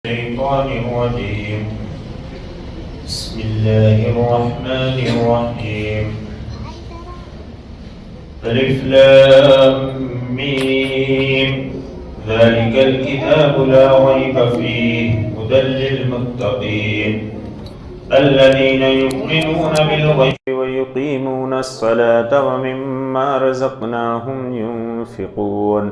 الشيطان الرجيم بسم الله الرحمن الرحيم ألف لام ميم ذلك الكتاب لا ريب فيه هدى للمتقين الذين يؤمنون بالغيب ويقيمون الصلاة ومما رزقناهم ينفقون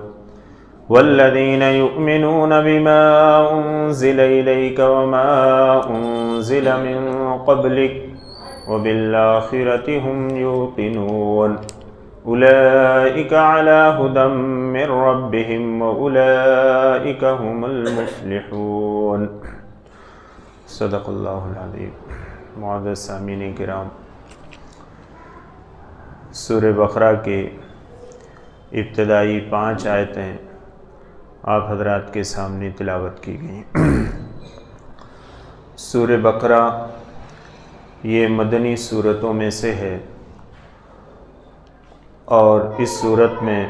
والذين يؤمنون بما أنزل إليك وما أنزل من قبلك وبالآخرة هم يوقنون أولئك على هدى من ربهم وأولئك هم المفلحون صدق اللہ العظیم۔ معزز سامعین کرام، سورہ بقرہ کے ابتدائی 5 آیتیں آپ حضرات کے سامنے تلاوت کی گئیں۔ سورہ بقرہ یہ مدنی سورتوں میں سے ہے اور اس سورت میں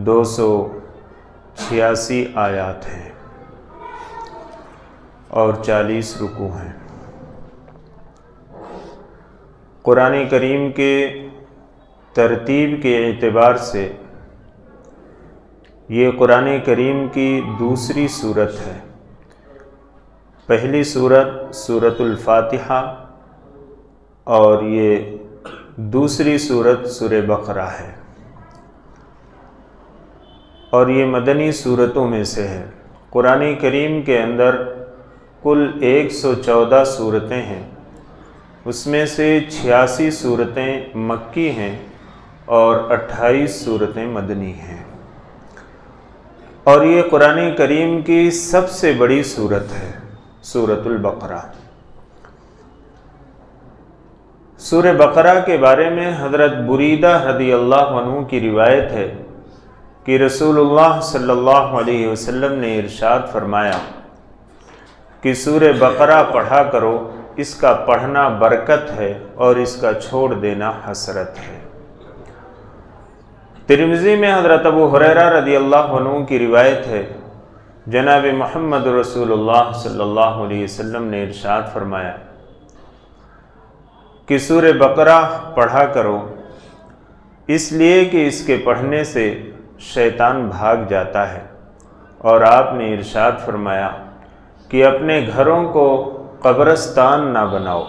286 آیات ہیں اور 40 رکوع ہیں۔ قرآن کریم کے ترتیب کے اعتبار سے یہ قرآن کریم کی دوسری صورت ہے۔ پہلی صورت سورۃ الفاتحہ اور یہ دوسری صورت سورہ بقرہ ہے، اور یہ مدنی صورتوں میں سے ہے۔ قرآن کریم کے اندر کل 114 صورتیں ہیں، اس میں سے 86 صورتیں مکی ہیں اور 28 صورتیں مدنی ہیں، اور یہ قرآن کریم کی سب سے بڑی صورت ہے سورۃ البقرہ۔ سورہ بقرہ کے بارے میں حضرت بریدہ رضی اللہ عنہ کی روایت ہے کہ رسول اللہ صلی اللہ علیہ وسلم نے ارشاد فرمایا کہ سورہ بقرہ پڑھا کرو، اس کا پڑھنا برکت ہے اور اس کا چھوڑ دینا حسرت ہے۔ ترمذی میں حضرت ابو ہریرہ رضی اللہ عنہ کی روایت ہے، جناب محمد رسول اللہ صلی اللہ علیہ وسلم نے ارشاد فرمایا کہ سورہ بقرہ پڑھا کرو، اس لیے کہ اس کے پڑھنے سے شیطان بھاگ جاتا ہے، اور آپ نے ارشاد فرمایا کہ اپنے گھروں کو قبرستان نہ بناؤ،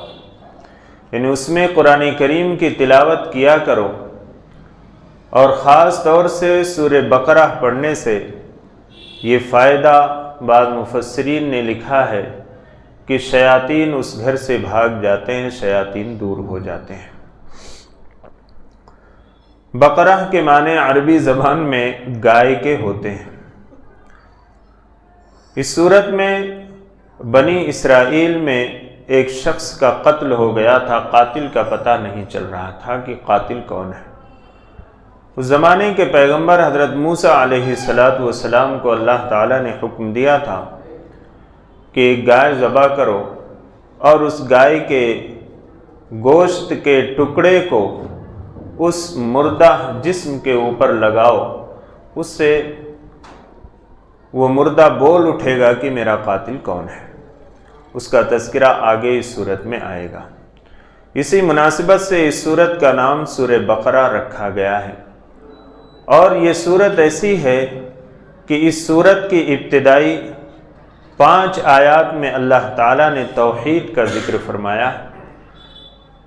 یعنی اس میں قرآن کریم کی تلاوت کیا کرو، اور خاص طور سے سورہ بقرہ پڑھنے سے یہ فائدہ بعض مفسرین نے لکھا ہے کہ شیاطین اس گھر سے بھاگ جاتے ہیں، شیاطین دور ہو جاتے ہیں۔ بقرہ کے معنی عربی زبان میں گائے کے ہوتے ہیں۔ اس صورت میں بنی اسرائیل میں ایک شخص کا قتل ہو گیا تھا، قاتل کا پتہ نہیں چل رہا تھا کہ قاتل کون ہے۔ اس زمانے کے پیغمبر حضرت موسیٰ علیہ السلام کو اللہ تعالیٰ نے حکم دیا تھا کہ ایک گائے ذبح کرو اور اس گائے کے گوشت کے ٹکڑے کو اس مردہ جسم کے اوپر لگاؤ، اس سے وہ مردہ بول اٹھے گا کہ میرا قاتل کون ہے۔ اس کا تذکرہ آگے اس صورت میں آئے گا۔ اسی مناسبت سے اس صورت کا نام سورہ بقرہ رکھا گیا ہے، اور یہ صورت ایسی ہے کہ اس صورت کی ابتدائی 5 آیات میں اللہ تعالیٰ نے توحید کا ذکر فرمایا،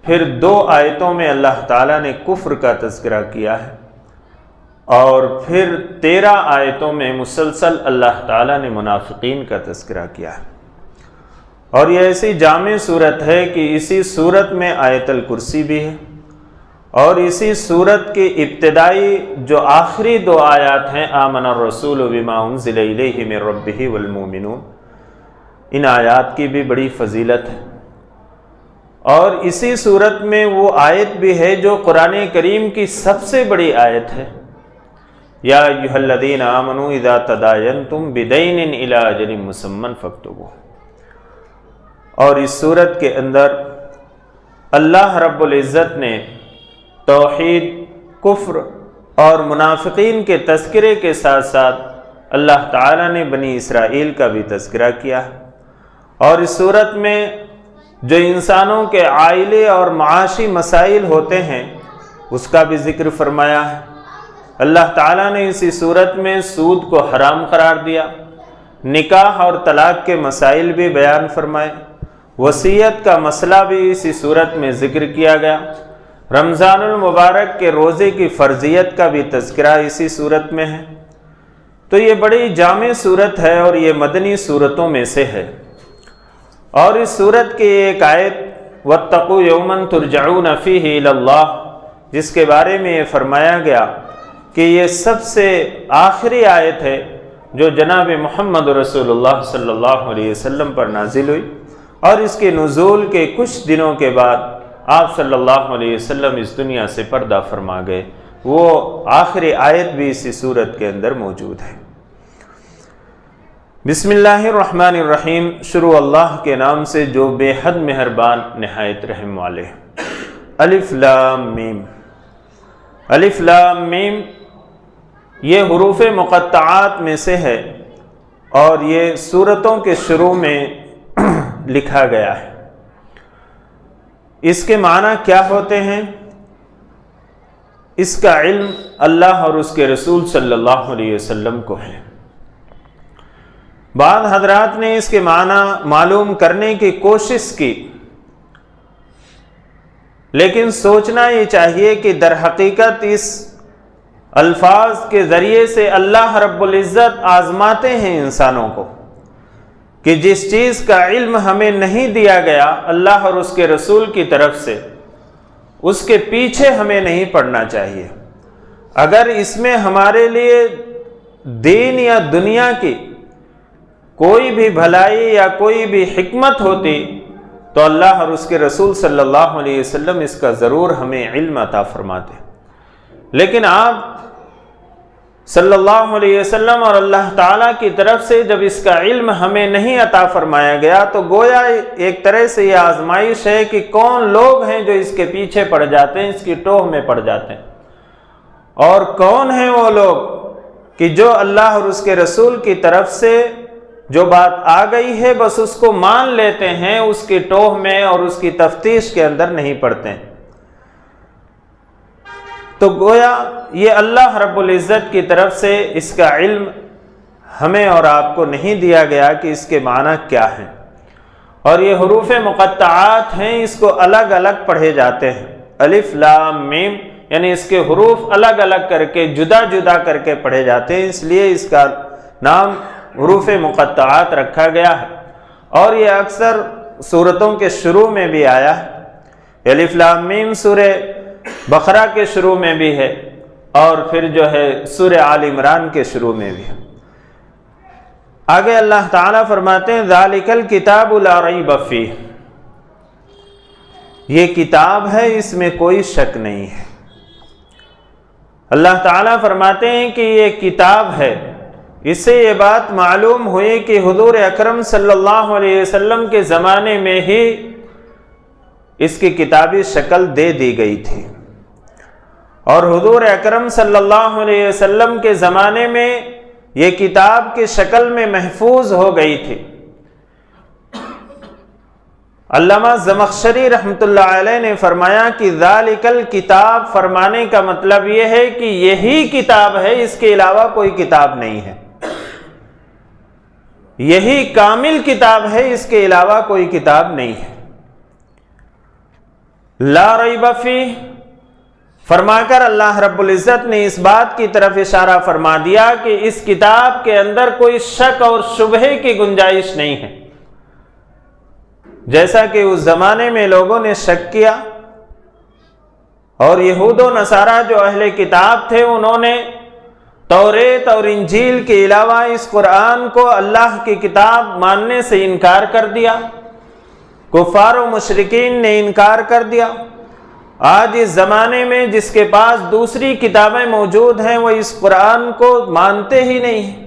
پھر 2 آیتوں میں اللہ تعالیٰ نے کفر کا تذکرہ کیا ہے، اور پھر 13 آیتوں میں مسلسل اللہ تعالیٰ نے منافقین کا تذکرہ کیا ہے۔ اور یہ ایسی جامع صورت ہے کہ اسی صورت میں آیت الکرسی بھی ہے، اور اسی صورت کی ابتدائی جو آخری 2 آیات ہیں آمن الرسول بما انزل الیہ من ربہ والمؤمنون، ان آیات کی بھی بڑی فضیلت ہے۔ اور اسی صورت میں وہ آیت بھی ہے جو قرآن کریم کی سب سے بڑی آیت ہے، یا ایھا الذین آمنوا اذا تداینتم بدین الی اجل مسمى فاکتبوہ۔ اور اس صورت کے اندر اللہ رب العزت نے توحید، کفر اور منافقین کے تذکرے کے ساتھ ساتھ اللہ تعالیٰ نے بنی اسرائیل کا بھی تذکرہ کیا ہے، اور اس صورت میں جو انسانوں کے عائلی اور معاشی مسائل ہوتے ہیں اس کا بھی ذکر فرمایا ہے۔ اللہ تعالیٰ نے اسی صورت میں سود کو حرام قرار دیا، نکاح اور طلاق کے مسائل بھی بیان فرمائے، وصیت کا مسئلہ بھی اسی صورت میں ذکر کیا گیا، رمضان المبارک کے روزے کی فرضیت کا بھی تذکرہ اسی صورت میں ہے۔ تو یہ بڑی جامع صورت ہے اور یہ مدنی صورتوں میں سے ہے۔ اور اس صورت کی ایک آیت وَاتَّقُوا يَوْمًا تُرْجَعُونَ فِيهِ إِلَى اللَّهِ، جس کے بارے میں یہ فرمایا گیا کہ یہ سب سے آخری آیت ہے جو جناب محمد رسول اللہ صلی اللہ علیہ وسلم پر نازل ہوئی، اور اس کے نزول کے کچھ دنوں کے بعد آپ صلی اللہ علیہ وسلم اس دنیا سے پردہ فرما گئے۔ وہ آخری آیت بھی اسی صورت کے اندر موجود ہے۔ بسم اللہ الرحمن الرحیم، شروع اللہ کے نام سے جو بے حد مہربان نہایت رحم والے۔ الف لام میم۔ الف لام میم یہ حروف مقطعات میں سے ہے اور یہ سورتوں کے شروع میں لکھا گیا ہے۔ اس کے معنی کیا ہوتے ہیں؟ اس کا علم اللہ اور اس کے رسول صلی اللہ علیہ وسلم کو ہے۔ بعض حضرات نے اس کے معنی معلوم کرنے کی کوشش کی، لیکن سوچنا یہ چاہیے کہ در حقیقت اس الفاظ کے ذریعے سے اللہ رب العزت آزماتے ہیں انسانوں کو کہ جس چیز کا علم ہمیں نہیں دیا گیا اللہ اور اس کے رسول کی طرف سے، اس کے پیچھے ہمیں نہیں پڑنا چاہیے۔ اگر اس میں ہمارے لیے دین یا دنیا کی کوئی بھی بھلائی یا کوئی بھی حکمت ہوتی تو اللہ اور اس کے رسول صلی اللہ علیہ وسلم اس کا ضرور ہمیں علم عطا فرماتے، لیکن آپ صلی اللہ علیہ وسلم اور اللہ تعالیٰ کی طرف سے جب اس کا علم ہمیں نہیں عطا فرمایا گیا تو گویا ایک طرح سے یہ آزمائش ہے کہ کون لوگ ہیں جو اس کے پیچھے پڑ جاتے ہیں، اس کی ٹوہ میں پڑ جاتے ہیں، اور کون ہیں وہ لوگ کہ جو اللہ اور اس کے رسول کی طرف سے جو بات آ گئی ہے بس اس کو مان لیتے ہیں، اس کی ٹوہ میں اور اس کی تفتیش کے اندر نہیں پڑتے ہیں۔ تو گویا یہ اللہ رب العزت کی طرف سے اس کا علم ہمیں اور آپ کو نہیں دیا گیا کہ اس کے معنی کیا ہیں، اور یہ حروف مقطعات ہیں، اس کو الگ الگ پڑھے جاتے ہیں۔ الف لام میم یعنی اس کے حروف الگ الگ کر کے جدا جدا کر کے پڑھے جاتے ہیں، اس لیے اس کا نام حروف مقطعات رکھا گیا ہے، اور یہ اکثر سورتوں کے شروع میں بھی آیا ہے۔ الف لام میم سورہ بقرہ کے شروع میں بھی ہے، اور پھر جو ہے سورہ آل عمران کے شروع میں بھی ہے۔ آگے اللہ تعالیٰ فرماتے ہیں ذالک الکتاب لا ریب فیہ، یہ کتاب ہے اس میں کوئی شک نہیں ہے۔ اللہ تعالیٰ فرماتے ہیں کہ یہ کتاب ہے، اس سے یہ بات معلوم ہوئی کہ حضور اکرم صلی اللہ علیہ وسلم کے زمانے میں ہی اس کی کتابی شکل دے دی گئی تھی، اور حضور اکرم صلی اللہ علیہ وسلم کے زمانے میں یہ کتاب کی شکل میں محفوظ ہو گئی تھی۔ علامہ زمخشری رحمۃ اللہ علیہ نے فرمایا کہ ذالک الکتاب فرمانے کا مطلب یہ ہے کہ یہی کتاب ہے، اس کے علاوہ کوئی کتاب نہیں ہے، یہی کامل کتاب ہے، اس کے علاوہ کوئی کتاب نہیں ہے۔ لا ریب فیہ فرما کر اللہ رب العزت نے اس بات کی طرف اشارہ فرما دیا کہ اس کتاب کے اندر کوئی شک اور شبہے کی گنجائش نہیں ہے، جیسا کہ اس زمانے میں لوگوں نے شک کیا، اور یہود و نصارہ جو اہل کتاب تھے انہوں نے توریت اور انجیل کے علاوہ اس قرآن کو اللہ کی کتاب ماننے سے انکار کر دیا، کفار و مشرکین نے انکار کر دیا۔ آج اس زمانے میں جس کے پاس دوسری کتابیں موجود ہیں وہ اس قرآن کو مانتے ہی نہیں ہیں۔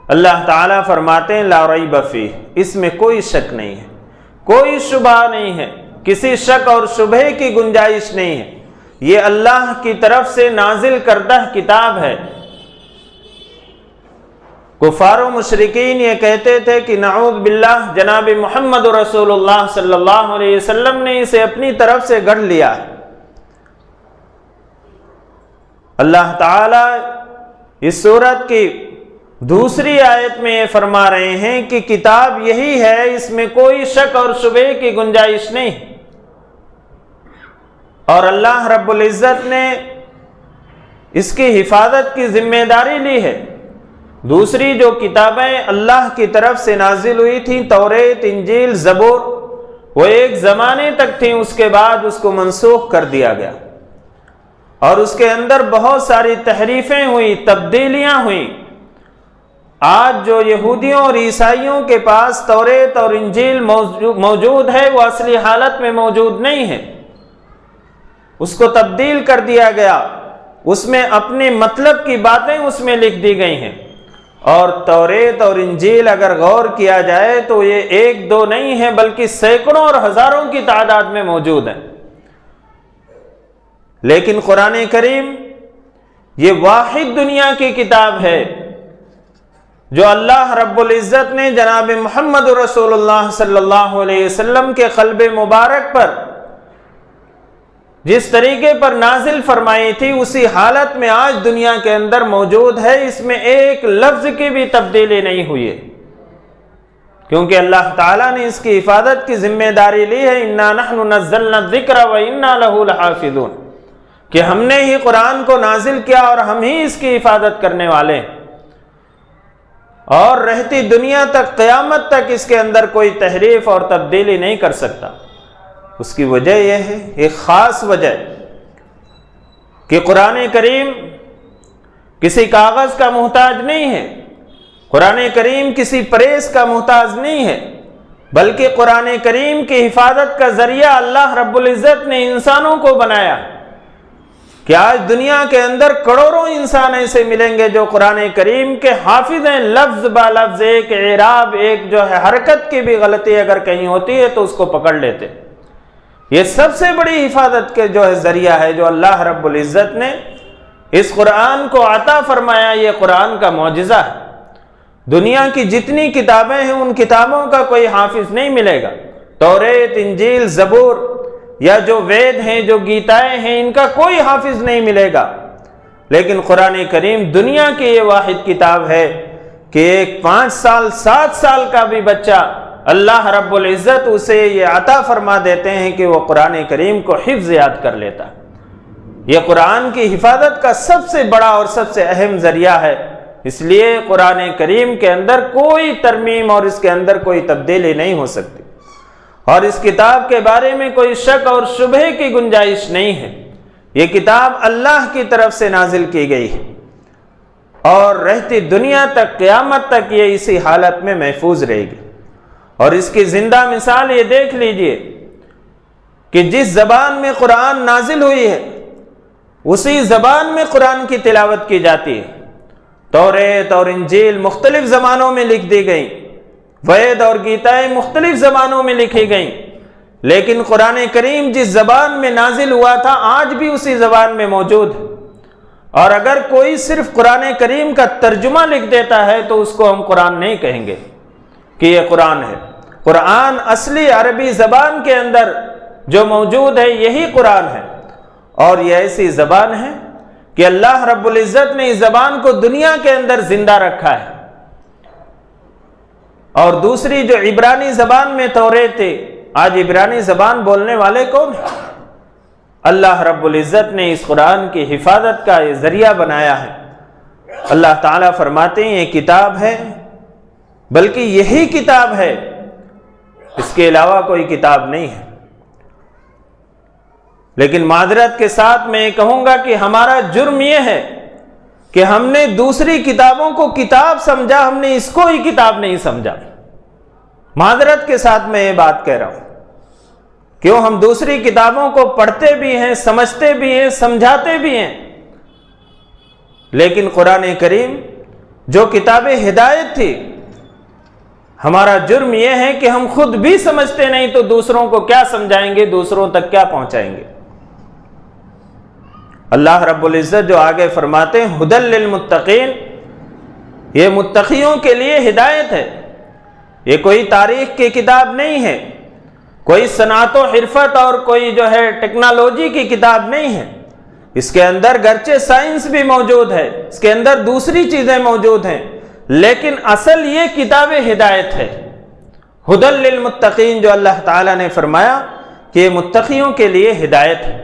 اللہ تعالیٰ فرماتے ہیں لا ریب فیہ، اس میں کوئی شک نہیں ہے، کوئی شبہ نہیں ہے، کسی شک اور شبہے کی گنجائش نہیں ہے، یہ اللہ کی طرف سے نازل کردہ کتاب ہے۔ کفار و مشرکین یہ کہتے تھے کہ نعوذ باللہ جناب محمد رسول اللہ صلی اللہ علیہ وسلم نے اسے اپنی طرف سے گڑھ لیا ہے۔ اللہ تعالی اس سورت کی دوسری آیت میں یہ فرما رہے ہیں کہ کتاب یہی ہے، اس میں کوئی شک اور شبہ کی گنجائش نہیں، اور اللہ رب العزت نے اس کی حفاظت کی ذمہ داری لی ہے۔ دوسری جو کتابیں اللہ کی طرف سے نازل ہوئی تھیں، توریت، انجیل، زبور، وہ ایک زمانے تک تھیں، اس کے بعد اس کو منسوخ کر دیا گیا، اور اس کے اندر بہت ساری تحریفیں ہوئی، تبدیلیاں ہوئیں۔ آج جو یہودیوں اور عیسائیوں کے پاس توریت اور انجیل موجود ہے، وہ اصلی حالت میں موجود نہیں ہے، اس کو تبدیل کر دیا گیا، اس میں اپنے مطلب کی باتیں اس میں لکھ دی گئی ہیں۔ اور توریت اور انجیل اگر غور کیا جائے تو یہ ایک دو نہیں ہے، بلکہ سینکڑوں اور ہزاروں کی تعداد میں موجود ہیں۔ لیکن قرآن کریم یہ واحد دنیا کی کتاب ہے جو اللہ رب العزت نے جناب محمد رسول اللہ صلی اللہ علیہ وسلم کے قلب مبارک پر جس طریقے پر نازل فرمائی تھی، اسی حالت میں آج دنیا کے اندر موجود ہے، اس میں ایک لفظ کی بھی تبدیلی نہیں ہوئی ہے، کیونکہ اللہ تعالیٰ نے اس کی حفاظت کی ذمہ داری لی ہے۔ اِنَّا نَحْنُ نَزَّلْنَا الذِّكْرَ وَإِنَّا لَهُ لَحَافِظُونَ، کہ ہم نے ہی قرآن کو نازل کیا اور ہم ہی اس کی حفاظت کرنے والے ہیں، اور رہتی دنیا تک، قیامت تک اس کے اندر کوئی تحریف اور تبدیلی نہیں کر سکتا۔ اس کی وجہ یہ ہے، ایک خاص وجہ کہ قرآن کریم کسی کاغذ کا محتاج نہیں ہے، قرآن کریم کسی پریس کا محتاج نہیں ہے، بلکہ قرآن کریم کی حفاظت کا ذریعہ اللہ رب العزت نے انسانوں کو بنایا کہ آج دنیا کے اندر کروڑوں انسان ایسے ملیں گے جو قرآن کریم کے حافظ ہیں، لفظ با لفظ، ایک اعراب، ایک جو ہے حرکت کی بھی غلطی اگر کہیں ہوتی ہے تو اس کو پکڑ لیتے۔ یہ سب سے بڑی حفاظت کے جو ہے ذریعہ ہے جو اللہ رب العزت نے اس قرآن کو عطا فرمایا۔ یہ قرآن کا معجزہ ہے۔ دنیا کی جتنی کتابیں ہیں ان کتابوں کا کوئی حافظ نہیں ملے گا، توریت، انجیل، زبور یا جو وید ہیں، جو گیتائیں ہیں، ان کا کوئی حافظ نہیں ملے گا، لیکن قرآن کریم دنیا کی یہ واحد کتاب ہے کہ ایک 5 سال 7 سال کا بھی بچہ اللہ رب العزت اسے یہ عطا فرما دیتے ہیں کہ وہ قرآن کریم کو حفظ یاد کر لیتا ہے۔ یہ قرآن کی حفاظت کا سب سے بڑا اور سب سے اہم ذریعہ ہے، اس لیے قرآن کریم کے اندر کوئی ترمیم اور اس کے اندر کوئی تبدیلی نہیں ہو سکتی، اور اس کتاب کے بارے میں کوئی شک اور شبہ کی گنجائش نہیں ہے۔ یہ کتاب اللہ کی طرف سے نازل کی گئی ہے، اور رہتی دنیا تک، قیامت تک یہ اسی حالت میں محفوظ رہے گی۔ اور اس کی زندہ مثال یہ دیکھ لیجئے کہ جس زبان میں قرآن نازل ہوئی ہے اسی زبان میں قرآن کی تلاوت کی جاتی ہے۔ توریت اور انجیل مختلف زبانوں میں لکھ دی گئیں، وید اور گیتائیں مختلف زبانوں میں لکھی گئیں، لیکن قرآن کریم جس زبان میں نازل ہوا تھا آج بھی اسی زبان میں موجود ہے۔ اور اگر کوئی صرف قرآن کریم کا ترجمہ لکھ دیتا ہے تو اس کو ہم قرآن نہیں کہیں گے کہ یہ قرآن ہے۔ قرآن اصلی عربی زبان کے اندر جو موجود ہے یہی قرآن ہے، اور یہ ایسی زبان ہے کہ اللہ رب العزت نے اس زبان کو دنیا کے اندر زندہ رکھا ہے۔ اور دوسری جو عبرانی زبان میں توریت تھی، آج عبرانی زبان بولنے والے کون ہیں؟ اللہ رب العزت نے اس قرآن کی حفاظت کا یہ ذریعہ بنایا ہے۔ اللہ تعالیٰ فرماتے ہیں یہ کتاب ہے، بلکہ یہی کتاب ہے، اس کے علاوہ کوئی کتاب نہیں ہے۔ لیکن معذرت کے ساتھ میں یہ کہوں گا کہ ہمارا جرم یہ ہے کہ ہم نے دوسری کتابوں کو کتاب سمجھا، ہم نے اس کو ہی کتاب نہیں سمجھا۔ معذرت کے ساتھ میں یہ بات کہہ رہا ہوں، کیوں ہم دوسری کتابوں کو پڑھتے بھی ہیں، سمجھتے بھی ہیں، سمجھاتے بھی ہیں، لیکن قرآن کریم جو کتاب ہدایت تھی، ہمارا جرم یہ ہے کہ ہم خود بھی سمجھتے نہیں تو دوسروں کو کیا سمجھائیں گے، دوسروں تک کیا پہنچائیں گے۔ اللہ رب العزت جو آگے فرماتے ہیں ہدی للمتقین، یہ متقیوں کے لیے ہدایت ہے۔ یہ کوئی تاریخ کی کتاب نہیں ہے، کوئی صنعت و حرفت اور کوئی ٹیکنالوجی کی کتاب نہیں ہے۔ اس کے اندر گرچہ سائنس بھی موجود ہے، اس کے اندر دوسری چیزیں موجود ہیں، لیکن اصل یہ کتاب ہدایت ہے۔ ہدی للمتقین جو اللہ تعالیٰ نے فرمایا کہ یہ متقیوں کے لیے ہدایت ہے۔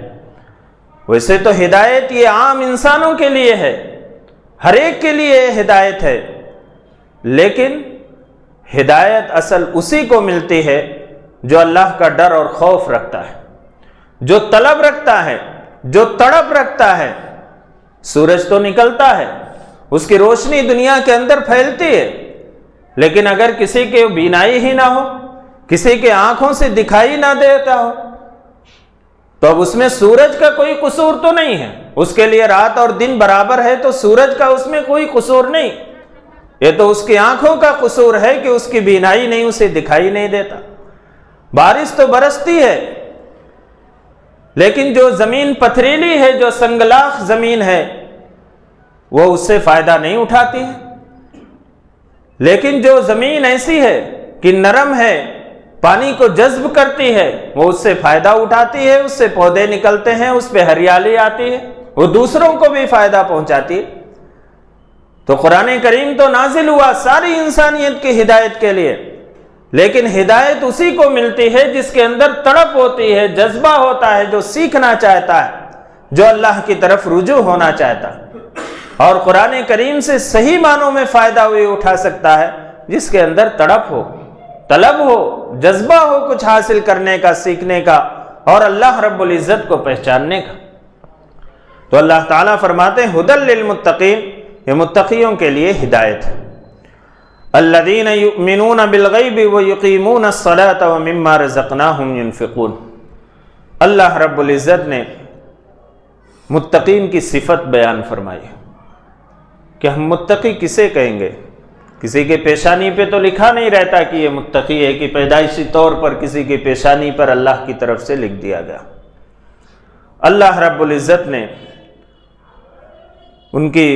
ویسے تو ہدایت یہ عام انسانوں کے لیے ہے، ہر ایک کے لیے ہدایت ہے، لیکن ہدایت اصل اسی کو ملتی ہے جو اللہ کا ڈر اور خوف رکھتا ہے، جو طلب رکھتا ہے، جو تڑپ رکھتا ہے۔ سورج تو نکلتا ہے، اس کی روشنی دنیا کے اندر پھیلتی ہے، لیکن اگر کسی کے بینائی ہی نہ ہو، کسی کے آنکھوں سے دکھائی نہ دیتا ہو، تو اب اس میں سورج کا کوئی قصور تو نہیں ہے۔ اس کے لیے رات اور دن برابر ہے تو سورج کا اس میں کوئی قصور نہیں، یہ تو اس کی آنکھوں کا قصور ہے کہ اس کی بینائی نہیں، اسے دکھائی نہیں دیتا۔ بارش تو برستی ہے، لیکن جو زمین پتھریلی ہے، جو سنگلاخ زمین ہے، وہ اس سے فائدہ نہیں اٹھاتی ہے۔ لیکن جو زمین ایسی ہے کہ نرم ہے، پانی کو جذب کرتی ہے، وہ اس سے فائدہ اٹھاتی ہے، اس سے پودے نکلتے ہیں، اس پہ ہریالی آتی ہے، وہ دوسروں کو بھی فائدہ پہنچاتی ہے۔ تو قرآن کریم تو نازل ہوا ساری انسانیت کی ہدایت کے لیے، لیکن ہدایت اسی کو ملتی ہے جس کے اندر تڑپ ہوتی ہے، جذبہ ہوتا ہے، جو سیکھنا چاہتا ہے، جو اللہ کی طرف رجوع ہونا چاہتا ہے۔ اور قرآن کریم سے صحیح معنوں میں فائدہ ہوئے اٹھا سکتا ہے جس کے اندر تڑپ ہو، طلب ہو، جذبہ ہو کچھ حاصل کرنے کا، سیکھنے کا اور اللہ رب العزت کو پہچاننے کا۔ تو اللہ تعالیٰ فرماتے ہیں ہدی للمتقین، یہ متقیوں کے لیے ہدایت ہے۔ الذین یؤمنون بالغیب ویقیمون الصلاۃ ومما رزقناہم ینفقون۔ اللہ رب العزت نے متقین کی صفت بیان فرمائی کہ ہم متقی کسے کہیں گے؟ کسی کے پیشانی پہ تو لکھا نہیں رہتا کہ یہ متقی ہے، کہ پیدائشی طور پر کسی کی پیشانی پر اللہ کی طرف سے لکھ دیا گیا۔ اللہ رب العزت نے ان کی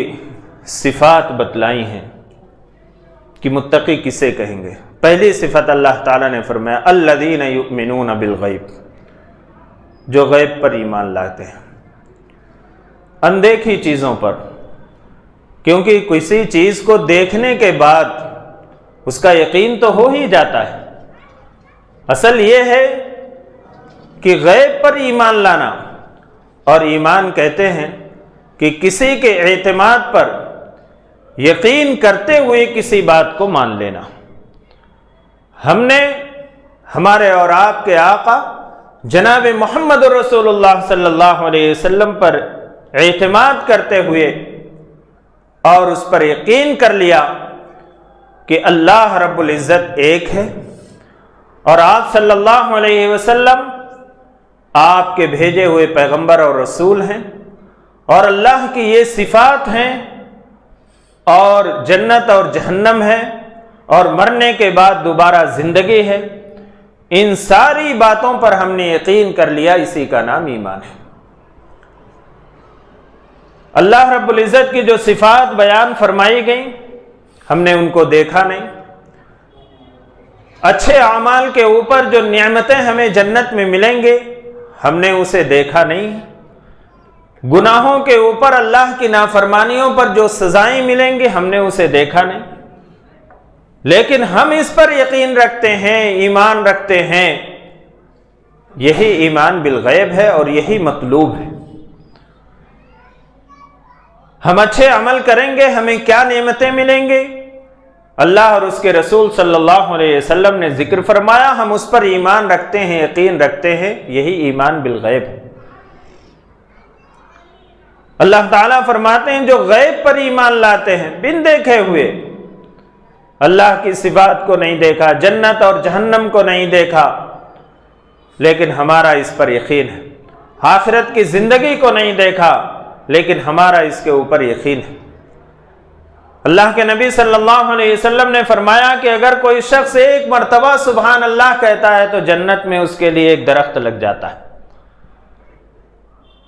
صفات بتلائی ہیں کہ متقی کسے کہیں گے۔ پہلی صفت اللہ تعالیٰ نے فرمایا الذین یؤمنون بالغیب، جو غیب پر ایمان لاتے ہیں، اندیکھی چیزوں پر، کیونکہ کسی چیز کو دیکھنے کے بعد اس کا یقین تو ہو ہی جاتا ہے۔ اصل یہ ہے کہ غیب پر ایمان لانا، اور ایمان کہتے ہیں کہ کسی کے اعتماد پر یقین کرتے ہوئے کسی بات کو مان لینا۔ ہم نے ہمارے اور آپ کے آقا جناب محمد رسول اللہ صلی اللہ علیہ وسلم پر اعتماد کرتے ہوئے اور اس پر یقین کر لیا کہ اللہ رب العزت ایک ہے، اور آپ صلی اللہ علیہ وسلم آپ کے بھیجے ہوئے پیغمبر اور رسول ہیں، اور اللہ کی یہ صفات ہیں، اور جنت اور جہنم ہے، اور مرنے کے بعد دوبارہ زندگی ہے۔ ان ساری باتوں پر ہم نے یقین کر لیا، اسی کا نام ایمان ہے۔ اللہ رب العزت کی جو صفات بیان فرمائی گئیں، ہم نے ان کو دیکھا نہیں۔ اچھے اعمال کے اوپر جو نعمتیں ہمیں جنت میں ملیں گے، ہم نے اسے دیکھا نہیں۔ گناہوں کے اوپر اللہ کی نافرمانیوں پر جو سزائیں ملیں گی، ہم نے اسے دیکھا نہیں، لیکن ہم اس پر یقین رکھتے ہیں، ایمان رکھتے ہیں۔ یہی ایمان بالغیب ہے اور یہی مطلوب ہے۔ ہم اچھے عمل کریں گے، ہمیں کیا نعمتیں ملیں گے؟ اللہ اور اس کے رسول صلی اللہ علیہ وسلم نے ذکر فرمایا، ہم اس پر ایمان رکھتے ہیں، یقین رکھتے ہیں، یہی ایمان بالغیب ہے۔ اللہ تعالیٰ فرماتے ہیں جو غیب پر ایمان لاتے ہیں، بن دیکھے ہوئے، اللہ کی صفات کو نہیں دیکھا، جنت اور جہنم کو نہیں دیکھا، لیکن ہمارا اس پر یقین ہے۔ آخرت کی زندگی کو نہیں دیکھا، لیکن ہمارا اس کے اوپر یقین ہے۔ اللہ کے نبی صلی اللہ علیہ وسلم نے فرمایا کہ اگر کوئی شخص ایک مرتبہ سبحان اللہ کہتا ہے تو جنت میں اس کے لیے ایک درخت لگ جاتا ہے۔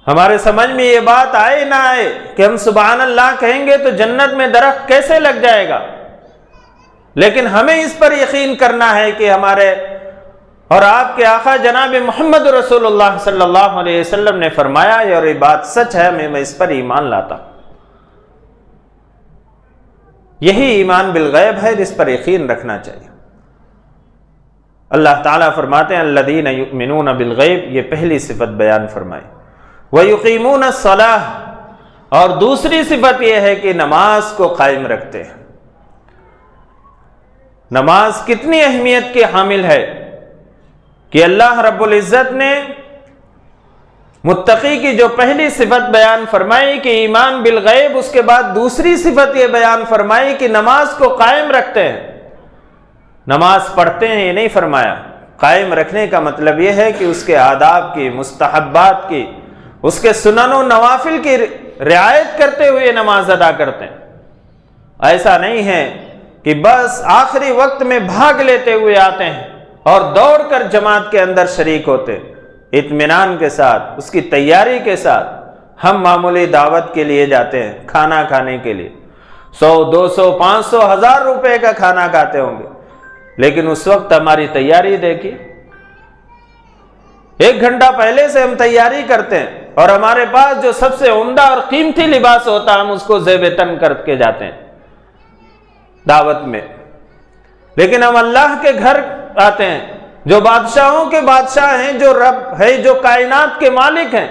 ہمارے سمجھ میں یہ بات آئے نہ آئے کہ ہم سبحان اللہ کہیں گے تو جنت میں درخت کیسے لگ جائے گا، لیکن ہمیں اس پر یقین کرنا ہے کہ ہمارے اور آپ کے آقا جناب محمد رسول اللہ صلی اللہ علیہ وسلم نے فرمایا اور یہ بات سچ ہے، میں اس پر ایمان لاتا ہوں۔ یہی ایمان بالغیب ہے، جس پر یقین رکھنا چاہیے۔ اللہ تعالیٰ فرماتے ہیں الذین یؤمنون بالغیب، یہ پہلی صفت بیان فرمائی۔ وَيُقِيمُونَ الصَّلَاةَ، اور دوسری صفت یہ ہے کہ نماز کو قائم رکھتے ہیں۔ نماز کتنی اہمیت کی حامل ہے کہ اللہ رب العزت نے متقی کی جو پہلی صفت بیان فرمائی کہ ایمان بالغیب، اس کے بعد دوسری صفت یہ بیان فرمائی کہ نماز کو قائم رکھتے ہیں۔ نماز پڑھتے ہیں یہ نہیں فرمایا، قائم رکھنے کا مطلب یہ ہے کہ اس کے آداب کی، مستحبات کی، اس کے سنن و نوافل کی رعایت کرتے ہوئے نماز ادا کرتے ہیں۔ ایسا نہیں ہے کہ بس آخری وقت میں بھاگ لیتے ہوئے آتے ہیں اور دوڑ کر جماعت کے اندر شریک ہوتے۔ اطمینان کے ساتھ، اس کی تیاری کے ساتھ۔ ہم معمولی دعوت کے لیے جاتے ہیں کھانا کھانے کے لیے، 100 200 500 1000 روپے کا کھانا کھاتے ہوں گے، لیکن اس وقت ہماری تیاری دیکھیے، 1 گھنٹہ پہلے سے ہم تیاری کرتے ہیں، اور ہمارے پاس جو سب سے عمدہ اور قیمتی لباس ہوتا ہے ہم اس کو زیب تن کر کے جاتے ہیں دعوت میں۔ لیکن ہم اللہ کے گھر آتے ہیں، جو بادشاہوں کے بادشاہ ہیں، جو رب ہے، جو کائنات کے مالک ہیں،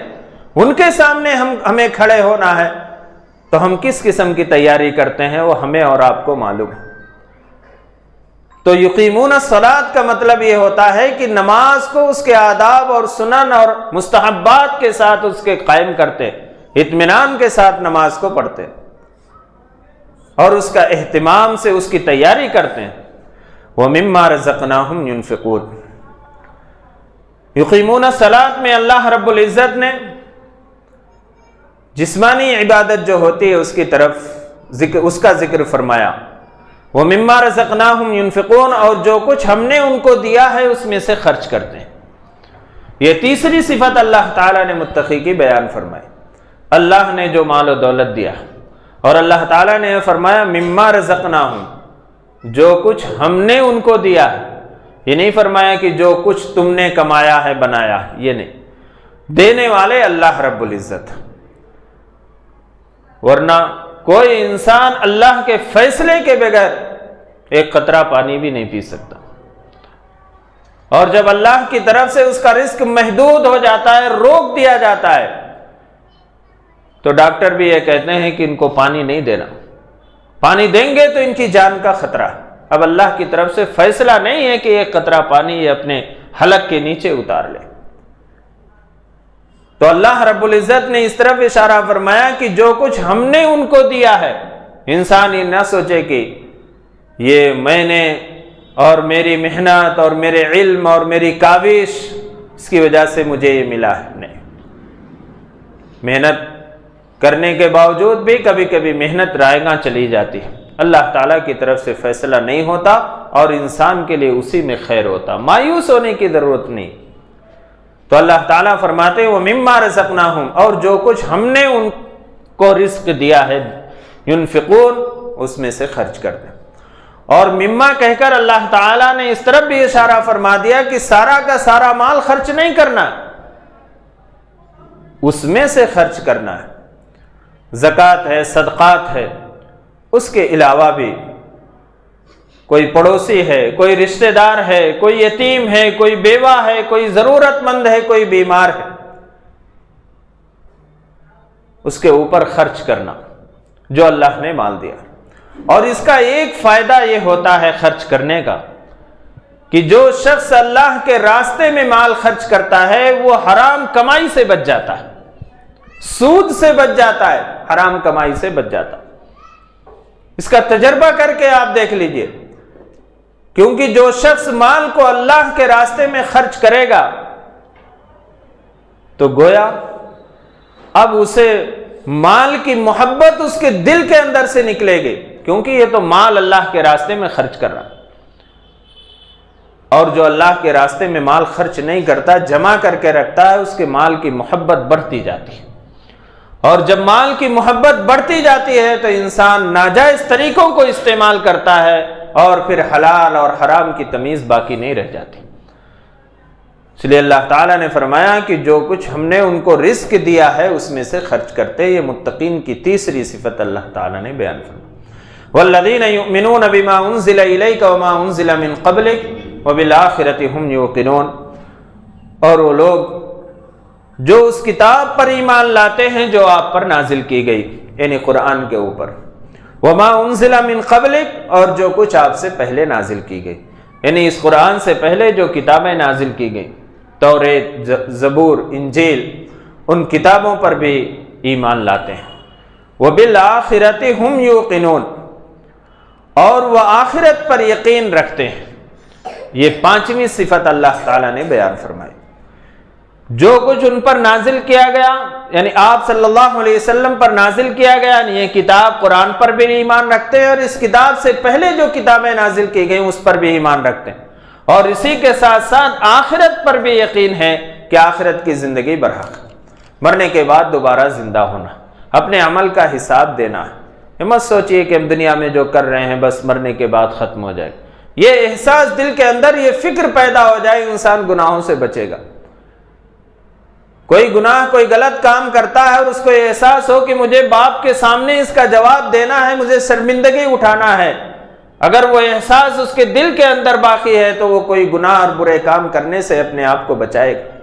ان کے سامنے ہمیں کھڑے ہونا ہے، تو ہم کس قسم کی تیاری کرتے ہیں وہ ہمیں اور آپ کو معلوم ہے۔ تو یقیمون الصلاۃ کا مطلب یہ ہوتا ہے کہ نماز کو اس کے آداب اور سنن اور مستحبات کے ساتھ اس کے قائم کرتے، اطمینان کے ساتھ نماز کو پڑھتے اور اس کا اہتمام سے اس کی تیاری کرتے ہیں۔ وَمِمَّا رَزَقْنَاهُمْ يُنْفِقُونَ، یقیمون الصلاۃ میں اللہ رب العزت نے جسمانی عبادت جو ہوتی ہے اس کی طرف اس کا ذکر فرمایا۔ وَمِمَّا رَزَقْنَاهُمْ يُنْفِقُونَ، اور جو کچھ ہم نے ان کو دیا ہے اس میں سے خرچ کرتے ہیں۔ یہ تیسری صفت اللہ تعالیٰ نے متقی کی بیان فرمائی۔ اللہ نے جو مال و دولت دیا، اور اللہ تعالیٰ نے فرمایا مِمَّا رَزَقْنَاهُمْ، جو کچھ ہم نے ان کو دیا ہے۔ یہ نہیں فرمایا کہ جو کچھ تم نے کمایا ہے بنایا ہے، یہ نہیں، دینے والے اللہ رب العزت۔ ورنہ کوئی انسان اللہ کے فیصلے کے بغیر ایک قطرہ پانی بھی نہیں پی سکتا، اور جب اللہ کی طرف سے اس کا رزق محدود ہو جاتا ہے، روک دیا جاتا ہے، تو ڈاکٹر بھی یہ کہتے ہیں کہ ان کو پانی نہیں دینا، پانی دیں گے تو ان کی جان کا خطرہ ہے۔ اب اللہ کی طرف سے فیصلہ نہیں ہے کہ ایک قطرہ پانی یہ اپنے حلق کے نیچے اتار لے۔ تو اللہ رب العزت نے اس طرف اشارہ فرمایا کہ جو کچھ ہم نے ان کو دیا ہے، انسان یہ نہ سوچے کہ یہ میں نے اور میری محنت اور میرے علم اور میری کاوش اس کی وجہ سے مجھے یہ ملا ہے۔ نہیں، محنت کرنے کے باوجود بھی کبھی کبھی محنت رائے گاں چلی جاتی ہے، اللہ تعالیٰ کی طرف سے فیصلہ نہیں ہوتا، اور انسان کے لیے اسی میں خیر ہوتا، مایوس ہونے کی ضرورت نہیں۔ تو اللہ تعالیٰ فرماتے ہیں وَمِمَّا رَزَقْنَاهُمْ، اور جو کچھ ہم نے ان کو رزق دیا ہے، يُنْفِقُونَ، اس میں سے خرچ کرتے ہیں۔ اور مما کہہ کر اللہ تعالیٰ نے اس طرف بھی اشارہ فرما دیا کہ سارا کا سارا مال خرچ نہیں کرنا، اس میں سے خرچ کرنا ہے۔ زکوٰۃ ہے، صدقات ہے، اس کے علاوہ بھی کوئی پڑوسی ہے، کوئی رشتہ دار ہے، کوئی یتیم ہے، کوئی بیوہ ہے، کوئی ضرورت مند ہے، کوئی بیمار ہے، اس کے اوپر خرچ کرنا جو اللہ نے مال دیا۔ اور اس کا ایک فائدہ یہ ہوتا ہے خرچ کرنے کا کہ جو شخص اللہ کے راستے میں مال خرچ کرتا ہے وہ حرام کمائی سے بچ جاتا ہے، سود سے بچ جاتا ہے، حرام کمائی سے بچ جاتا ہے۔ اس کا تجربہ کر کے آپ دیکھ لیجئے، کیونکہ جو شخص مال کو اللہ کے راستے میں خرچ کرے گا تو گویا اب اسے مال کی محبت اس کے دل کے اندر سے نکلے گی، کیونکہ یہ تو مال اللہ کے راستے میں خرچ کر رہا ہے۔ اور جو اللہ کے راستے میں مال خرچ نہیں کرتا، جمع کر کے رکھتا ہے، اس کے مال کی محبت بڑھتی جاتی ہے، اور جب مال کی محبت بڑھتی جاتی ہے تو انسان ناجائز طریقوں کو استعمال کرتا ہے، اور پھر حلال اور حرام کی تمیز باقی نہیں رہ جاتی۔ اس لیے اللہ تعالیٰ نے فرمایا کہ جو کچھ ہم نے ان کو رزق دیا ہے اس میں سے خرچ کرتے۔ یہ متقین کی تیسری صفت اللہ تعالیٰ نے بیان فرمائی۔ والذین یؤمنون بما انزل الیک وما انزل من قبلک وبالآخرۃ ہم یوقنون، اور وہ لوگ جو اس کتاب پر ایمان لاتے ہیں جو آپ پر نازل کی گئی، یعنی قرآن کے اوپر، وما انزل من قبلک، اور جو کچھ آپ سے پہلے نازل کی گئی، یعنی اس قرآن سے پہلے جو کتابیں نازل کی گئی، توریت، زبور، انجیل، ان کتابوں پر بھی ایمان لاتے ہیں۔ وبالآخرۃ ہم یوقنون، اور وہ آخرت پر یقین رکھتے ہیں۔ یہ پانچویں صفت اللہ تعالیٰ نے بیان فرمائی۔ جو کچھ ان پر نازل کیا گیا، یعنی آپ صلی اللہ علیہ وسلم پر نازل کیا گیا، یعنی یہ کتاب قرآن پر بھی ایمان رکھتے ہیں، اور اس کتاب سے پہلے جو کتابیں نازل کی گئیں اس پر بھی ایمان رکھتے ہیں، اور اسی کے ساتھ ساتھ آخرت پر بھی یقین ہے کہ آخرت کی زندگی برحق، مرنے کے بعد دوبارہ زندہ ہونا، اپنے عمل کا حساب دینا ہے۔ یہ مت سوچئے کہ ہم دنیا میں جو کر رہے ہیں بس مرنے کے بعد ختم ہو جائے۔ یہ احساس دل کے اندر، یہ فکر پیدا ہو جائے، انسان گناہوں سے بچے گا۔ کوئی گناہ، کوئی غلط کام کرتا ہے اور اس کو احساس ہو کہ مجھے باپ کے سامنے اس کا جواب دینا ہے، مجھے شرمندگی اٹھانا ہے، اگر وہ احساس اس کے دل کے اندر باقی ہے تو وہ کوئی گناہ اور برے کام کرنے سے اپنے آپ کو بچائے گا۔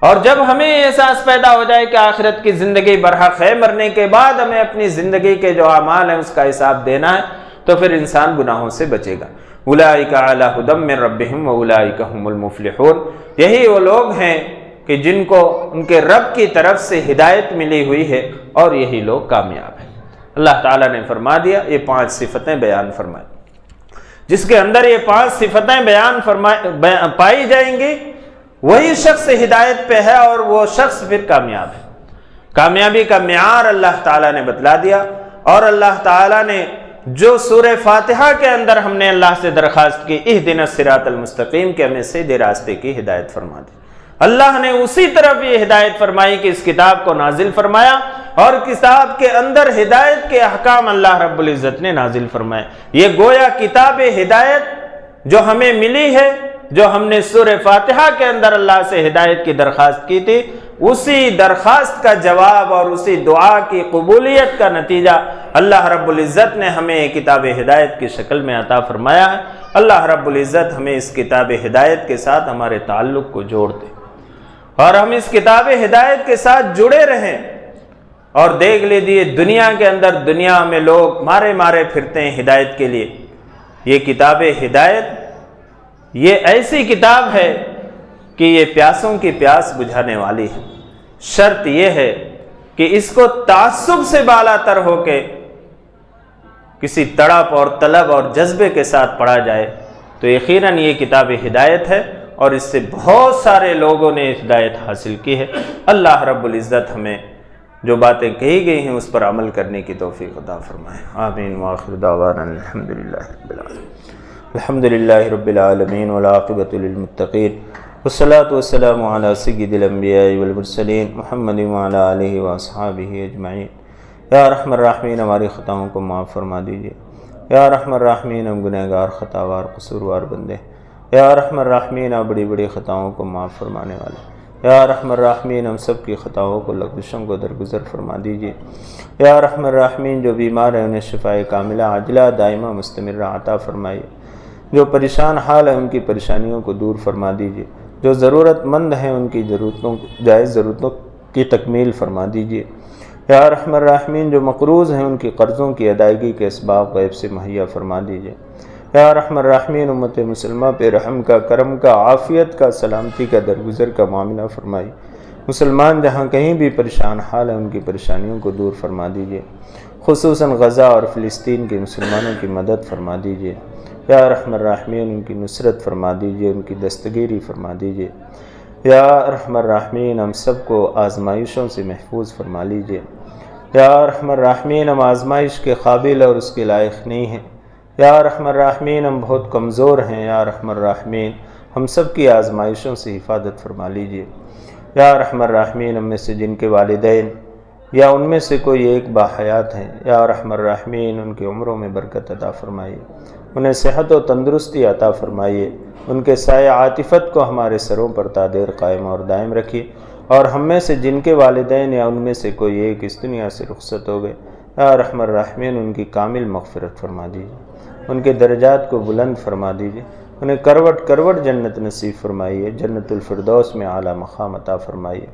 اور جب ہمیں احساس پیدا ہو جائے کہ آخرت کی زندگی برحق ہے، مرنے کے بعد ہمیں اپنی زندگی کے جو اعمال ہیں اس کا حساب دینا ہے، تو پھر انسان گناہوں سے بچے گا۔ اولئک علی ھدی من ربہم واولئک ھم المفلحون، یہی وہ لوگ ہیں کہ جن کو ان کے رب کی طرف سے ہدایت ملی ہوئی ہے، اور یہی لوگ کامیاب ہیں۔ اللہ تعالیٰ نے فرما دیا، یہ 5 صفتیں بیان فرمائی۔ جس کے اندر یہ 5 صفتیں پائی جائیں گی، وہی شخص ہدایت پہ ہے، اور وہ شخص پھر کامیاب ہے۔ کامیابی کا معیار اللہ تعالیٰ نے بتلا دیا، اور اللہ تعالیٰ نے جو سورہ فاتحہ کے اندر ہم نے اللہ سے درخواست کی، اہدنا الصراط المستقیم، کہ ہمیں سیدھے راستے کی ہدایت فرما دی، اللہ نے اسی طرف یہ ہدایت فرمائی کہ اس کتاب کو نازل فرمایا، اور کتاب کے اندر ہدایت کے احکام اللہ رب العزت نے نازل فرمائے۔ یہ گویا کتاب ہدایت جو ہمیں ملی ہے، جو ہم نے سورہ فاتحہ کے اندر اللہ سے ہدایت کی درخواست کی تھی، اسی درخواست کا جواب اور اسی دعا کی قبولیت کا نتیجہ اللہ رب العزت نے ہمیں کتاب ہدایت کی شکل میں عطا فرمایا ہے۔ اللہ رب العزت ہمیں اس کتاب ہدایت کے ساتھ ہمارے تعلق کو جوڑ دے، اور ہم اس کتاب ہدایت کے ساتھ جڑے رہیں۔ اور دیکھ لیجیے دنیا کے اندر، دنیا میں لوگ مارے مارے پھرتے ہیں ہدایت کے لیے۔ یہ کتاب ہدایت یہ ایسی کتاب ہے کہ یہ پیاسوں کی پیاس بجھانے والی ہے۔ شرط یہ ہے کہ اس کو تعصب سے بالا تر ہو کے کسی تڑپ اور طلب اور جذبے کے ساتھ پڑھا جائے تو یقیناً یہ کتاب ہدایت ہے، اور اس سے بہت سارے لوگوں نے ہدایت حاصل کی ہے۔ اللہ رب العزت ہمیں جو باتیں کہی گئی ہیں اس پر عمل کرنے کی توفیق عطا فرمائے۔ آمین وآخر دعوانا الحمدللہ رب العالمین۔ الحمدللہ رب العالمین والعاقبۃ للمتقین، والصلاة والسلام علی سید الانبیاء والمرسلین محمد وعلی آلہ واصحابہ اجمعین۔ یا ارحم الراحمین، ہماری خطاؤں کو معاف فرما دیجیے۔ یا ارحم الراحمین، ہم گنہگار، خطاوار، قصوروار بندے۔ یا ارحم الراحمین، آپ بڑی بڑی خطاؤں کو معاف فرمانے والے۔ یا ارحم الراحمین، ہم سب کی خطاؤں کو، لغزشوں کو درگزر فرما دیجیے۔ یا ارحم الراحمین، جو بیمار ہیں انہیں شفائے کاملہ عاجلہ دائمہ مستمرہ عطا فرمائیے۔ جو پریشان حال ہیں ان کی پریشانیوں کو دور فرما دیجیے۔ جو ضرورت مند ہیں ان کی جائز ضرورتوں کی تکمیل فرما دیجیے۔ یا ارحم الراحمین، جو مقروض ہیں ان کی قرضوں کی ادائیگی کے اسباب غیب سے مہیا فرما دیجیے۔ یا ارحم الراحمین، امت مسلمہ پہ رحم کا، کرم کا، عافیت کا، سلامتی کا، درگزر کا معاملہ فرمائی۔ مسلمان جہاں کہیں بھی پریشان حال ہیں ان کی پریشانیوں کو دور فرما دیجیے، خصوصاً غزہ اور فلسطین کے مسلمانوں کی مدد فرما دیجیے۔ یا ارحم الراحمین، ان کی نصرت فرما دیجیے، ان کی دستگیری فرما دیجیے۔ یا ارحم الراحمین، ہم سب کو آزمائشوں سے محفوظ فرما لیجیے۔ یا ارحم الراحمین، ہم آزمائش کے قابل اور اس کے لائق نہیں ہیں۔ یا ارحم الراحمین ہم بہت کمزور ہیں، یا ارحم الراحمین ہم سب کی آزمائشوں سے حفاظت فرما لیجئے۔ یا ارحم الراحمین ہم میں سے جن کے والدین یا ان میں سے کوئی ایک باحیات ہیں، یا ارحم الراحمین ان کی عمروں میں برکت عطا فرمائیے، انہیں صحت و تندرستی عطا فرمائیے، ان کے سایہ عاطفت کو ہمارے سروں پر تا دیر قائم اور دائم رکھیے، اور ہم میں سے جن کے والدین یا ان میں سے کوئی ایک اس دنیا سے رخصت ہو گئے، یا ارحم الراحمین ان کی کامل مغفرت فرما دیجیے، ان کے درجات کو بلند فرما دیجیے، انہیں کروٹ کروٹ جنت نصیب فرمائیے، جنت الفردوس میں اعلیٰ مقام عطا فرمائیے۔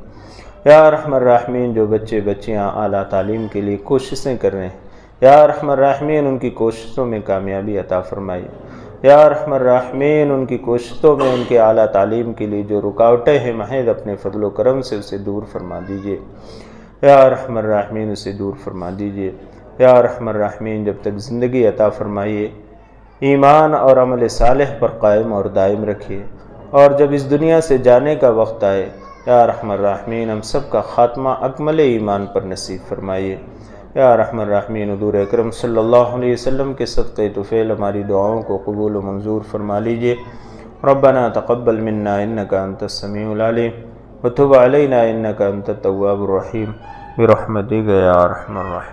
یا ارحم الراحمین جو بچے بچیاں اعلیٰ تعلیم کے لیے کوششیں کر رہے ہیں، یا ارحم الراحمین ان کی کوششوں میں کامیابی عطا فرمائیے۔ یا ارحم الراحمین ان کی کوششوں میں ان کے اعلیٰ تعلیم کے لیے جو رکاوٹیں ہیں محض اپنے فضل و کرم سے اسے دور فرما دیجیے۔ یا ارحم الراحمین اسے دور فرما دیجیے۔ یا ارحم الراحمین جب تک زندگی عطا فرمائیے ایمان اور عمل صالح پر قائم اور دائم رکھیے، اور جب اس دنیا سے جانے کا وقت آئے یا ارحم الراحمین ہم سب کا خاتمہ اکمل ایمان پر نصیب فرمائیے۔ یا ارحم الراحمین حضور اکرم صلی اللہ علیہ وسلم کے صدقے طفیل ہماری دعاؤں کو قبول و منظور فرما لیجیے۔ ربنا تقبل منا انک انت السمیع العلیم وتب علینا انک انت التواب الرحیم برحمتک یا ارحم الراحمین۔